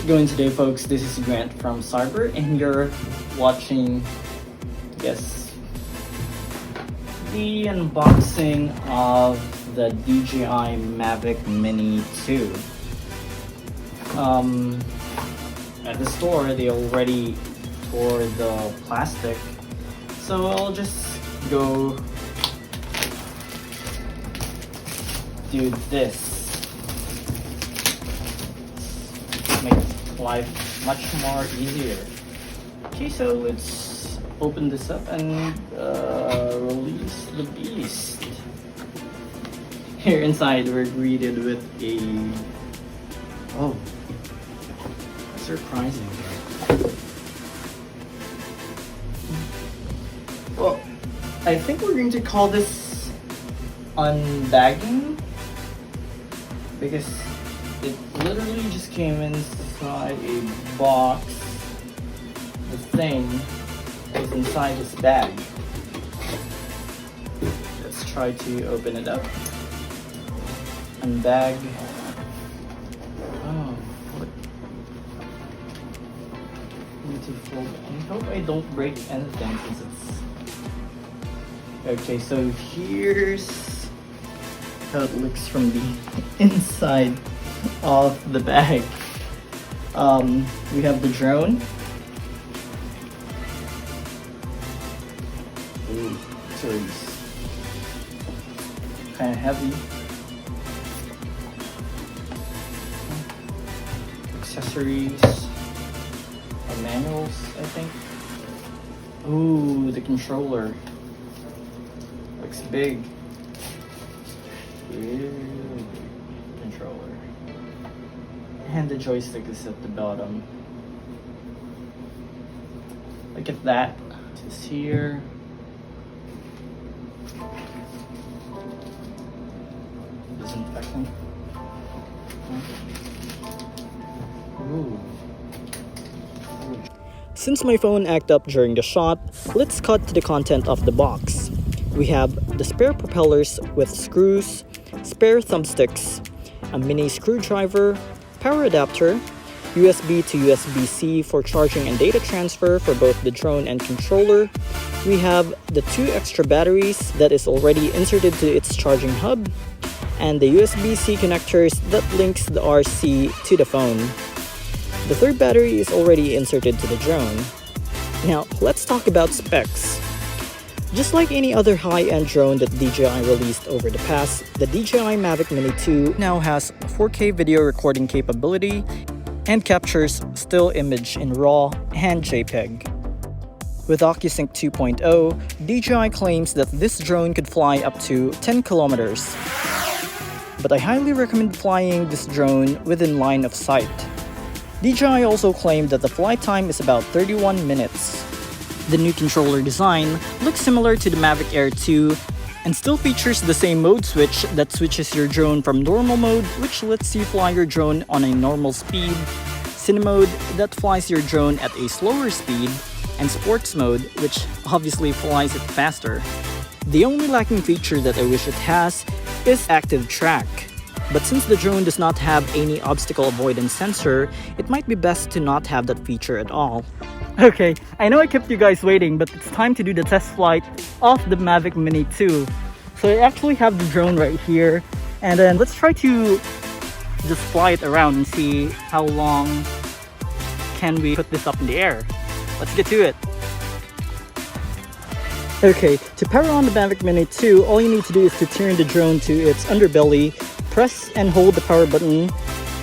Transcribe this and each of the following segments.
going today, folks? This is Grant from Cyber, and you're watching, yes, the unboxing of the DJI Mavic Mini 2. At the store, they already tore the plastic, so I'll just go do this. Make life much more easier. Okay, so let's open this up and release the beast. Here inside, we're greeted with a surprising. Well, I think we're going to call this unbagging because it literally just came inside a box. The thing is inside this bag. Let's try to open it up. Unbag. Oh, what? Need to fold. I hope I don't break anything since it's. Okay, so here's how it looks from the inside of the bag. We have the drone. Ooh, so it's kind of heavy. Accessories, manuals, I think. Ooh, the controller looks big. Ooh, controller. And the joystick is at the bottom. Look at that. It's here. Disinfectant. Ooh. Since my phone acted up during the shot, let's cut to the content of the box. We have the spare propellers with screws, spare thumbsticks, a mini screwdriver, power adapter, USB to USB-C for charging and data transfer for both the drone and controller. We have the 2 extra batteries that is already inserted to its charging hub, and the USB-C connectors that links the RC to the phone. The 3rd battery is already inserted to the drone. Now, let's talk about specs. Just like any other high-end drone that DJI released over the past, the DJI Mavic Mini 2 now has 4K video recording capability and captures still image in RAW and JPEG. With OcuSync 2.0, DJI claims that this drone could fly up to 10 kilometers. But I highly recommend flying this drone within line of sight. DJI also claimed that the flight time is about 31 minutes. The new controller design looks similar to the Mavic Air 2 and still features the same mode switch that switches your drone from normal mode, which lets you fly your drone on a normal speed, cine mode that flies your drone at a slower speed, and sports mode, which obviously flies it faster. The only lacking feature that I wish it has is active track. But since the drone does not have any obstacle avoidance sensor, it might be best to not have that feature at all. Okay, I know I kept you guys waiting, but it's time to do the test flight of the Mavic Mini 2. So I actually have the drone right here, and then let's try to just fly it around and see how long can we put this up in the air. Let's get to it. Okay, to power on the Mavic Mini 2, all you need to do is to turn the drone to its underbelly, press and hold the power button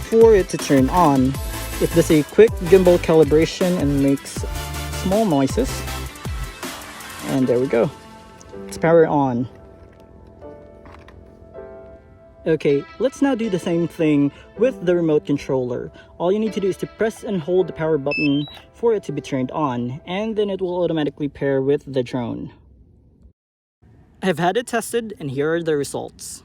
for it to turn on. It does a quick gimbal calibration and makes small noises. And there we go. It's power on. Okay, let's now do the same thing with the remote controller. All you need to do is to press and hold the power button for it to be turned on, and then it will automatically pair with the drone. I've had it tested, and here are the results.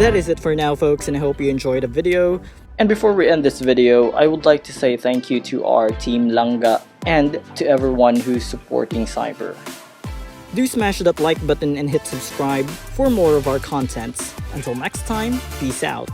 That is it for now, folks, and I hope you enjoyed the video. And before we end this video, I would like to say thank you to our team Langga and to everyone who's supporting Cyber. Do smash that like button and hit subscribe for more of our contents. Until next time, peace out.